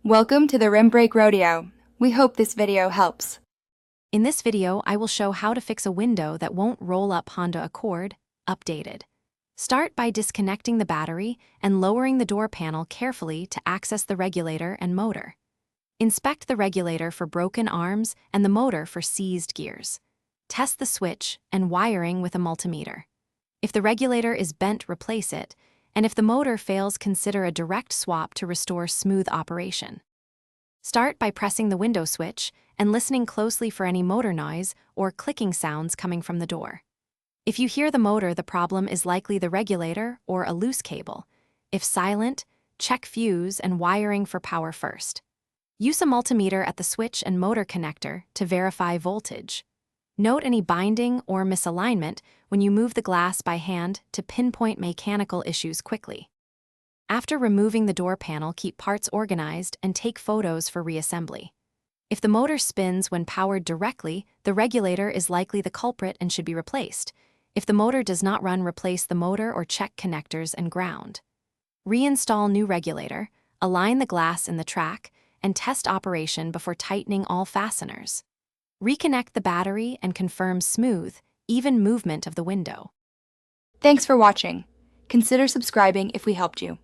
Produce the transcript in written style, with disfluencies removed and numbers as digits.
Welcome to the Rim Break Rodeo. We hope this video helps. In this video, I will show how to fix a window that won't roll up Honda Accord, updated. Start by disconnecting the battery and lowering the door panel carefully to access the regulator and motor. Inspect the regulator for broken arms and the motor for seized gears. Test the switch and wiring with a multimeter. If the regulator is bent, replace it, and if the motor fails, consider a direct swap to restore smooth operation. Start by pressing the window switch and listening closely for any motor noise or clicking sounds coming from the door. If you hear the motor, the problem is likely the regulator or a loose cable. If silent, check fuse and wiring for power first. Use a multimeter at the switch and motor connector to verify voltage. Note any binding or misalignment when you move the glass by hand to pinpoint mechanical issues quickly. After removing the door panel, keep parts organized and take photos for reassembly. If the motor spins when powered directly, the regulator is likely the culprit and should be replaced. If the motor does not run, replace the motor or check connectors and ground. Reinstall new regulator, align the glass in the track, and test operation before tightening all fasteners. Reconnect the battery and confirm smooth, even movement of the window. Thanks for watching. Consider subscribing if we helped you.